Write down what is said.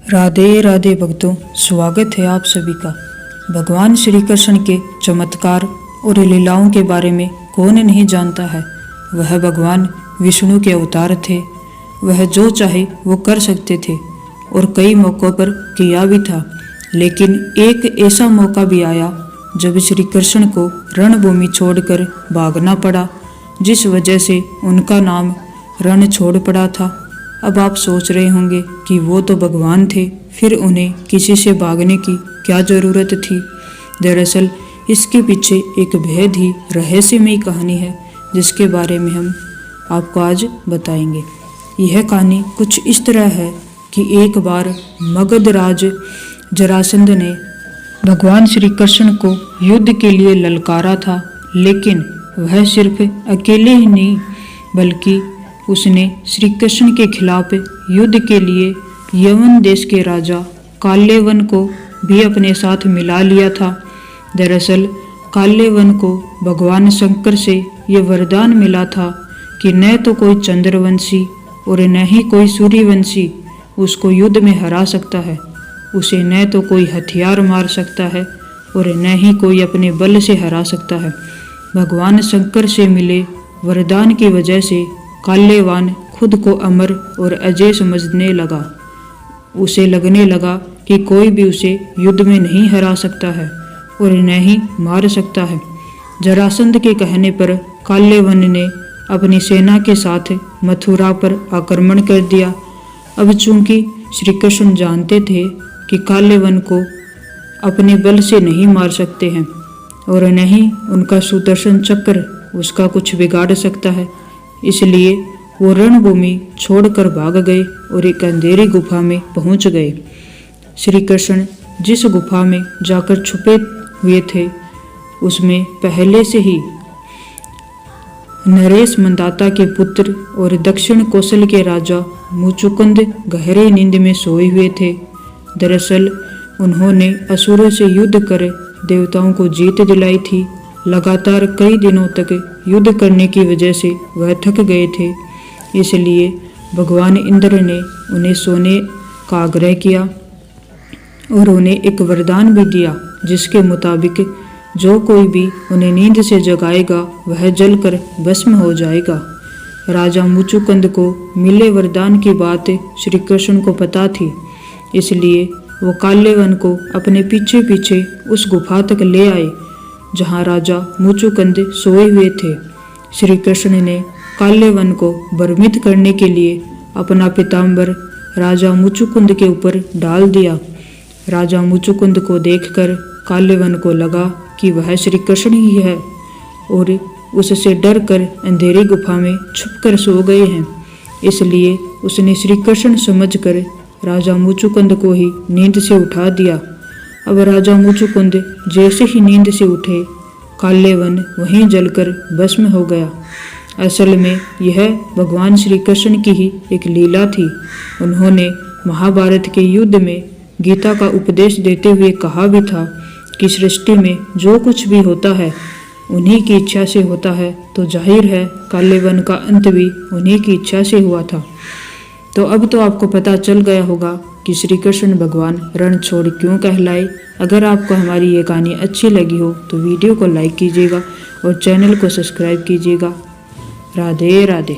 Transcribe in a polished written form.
राधे राधे भक्तों, स्वागत है आप सभी का। भगवान श्री कृष्ण के चमत्कार और लीलाओं के बारे में कौन नहीं जानता है। वह भगवान विष्णु के अवतार थे। वह जो चाहे वो कर सकते थे और कई मौक़ों पर किया भी था। लेकिन एक ऐसा मौका भी आया जब श्री कृष्ण को रणभूमि छोड़कर भागना पड़ा, जिस वजह से उनका नाम रण छोड़ पड़ा था। अब आप सोच रहे होंगे कि वो तो भगवान थे, फिर उन्हें किसी से भागने की क्या ज़रूरत थी। दरअसल इसके पीछे एक बेहद ही रहस्यमयी कहानी है, जिसके बारे में हम आपको आज बताएंगे। यह कहानी कुछ इस तरह है कि एक बार मगध राज जरासंध ने भगवान श्री कृष्ण को युद्ध के लिए ललकारा था। लेकिन वह सिर्फ अकेले ही नहीं, बल्कि उसने श्री कृष्ण के खिलाफ युद्ध के लिए यवन देश के राजा काल्यवन को भी अपने साथ मिला लिया था। दरअसल काल्यवन को भगवान शंकर से ये वरदान मिला था कि न तो कोई चंद्रवंशी और न ही कोई सूर्यवंशी उसको युद्ध में हरा सकता है। उसे न तो कोई हथियार मार सकता है और न ही कोई अपने बल से हरा सकता है। भगवान शंकर से मिले वरदान की वजह से काल्यवान खुद को अमर और अजय समझने लगा। उसे लगने लगा कि कोई भी उसे युद्ध में नहीं हरा सकता है और न ही मार सकता है। जरासंध के कहने पर काल्यवन ने अपनी सेना के साथ मथुरा पर आक्रमण कर दिया। अब चूंकि श्री कृष्ण जानते थे कि काल्यवन को अपने बल से नहीं मार सकते हैं और न ही उनका सुदर्शन चक्र उसका कुछ बिगाड़ सकता है, इसलिए वो रणभूमि छोड़कर भाग गए और एक अंधेरी गुफा में पहुंच गए। श्री कृष्ण जिस गुफा में जाकर छुपे हुए थे, उसमें पहले से ही नरेश मंदाता के पुत्र और दक्षिण कौशल के राजा मुचुकुंद गहरे नींद में सोए हुए थे। दरअसल उन्होंने असुरों से युद्ध कर देवताओं को जीत दिलाई थी। लगातार कई दिनों तक युद्ध करने की वजह से वह थक गए थे, इसलिए भगवान इंद्र ने उन्हें सोने का आग्रह किया और उन्हें एक वरदान भी दिया, जिसके मुताबिक जो कोई भी उन्हें नींद से जगाएगा वह जलकर भस्म हो जाएगा। राजा मुचुकुंद को मिले वरदान की बात श्री कृष्ण को पता थी, इसलिए वो काल्यवन को अपने पीछे पीछे उस गुफा तक ले आए जहाँ राजा मुचुकुंद सोए हुए थे। श्री कृष्ण ने काल्यवन को भ्रमित करने के लिए अपना पीताम्बर राजा मुचुकुंद के ऊपर डाल दिया। राजा मुचुकुंद को देखकर काल्यवन को लगा कि वह श्री कृष्ण ही है और उससे डर कर अंधेरी गुफा में छुपकर सो गए हैं। इसलिए उसने श्री कृष्ण समझकर राजा मुचुकुंद को ही नींद से उठा दिया। अब राजा मुचुकुंद जैसे ही नींद से उठे, काल्यवन वहीं जलकर भस्म हो गया। असल में यह भगवान श्री कृष्ण की ही एक लीला थी। उन्होंने महाभारत के युद्ध में गीता का उपदेश देते हुए कहा भी था कि सृष्टि में जो कुछ भी होता है उन्हीं की इच्छा से होता है, तो जाहिर है काल्यवन का अंत भी उन्हीं की इच्छा से हुआ था। तो अब तो आपको पता चल गया होगा कि श्री कृष्ण भगवान रण छोड़ क्यों कहलाए। अगर आपको हमारी ये कहानी अच्छी लगी हो तो वीडियो को लाइक कीजिएगा और चैनल को सब्सक्राइब कीजिएगा। राधे राधे।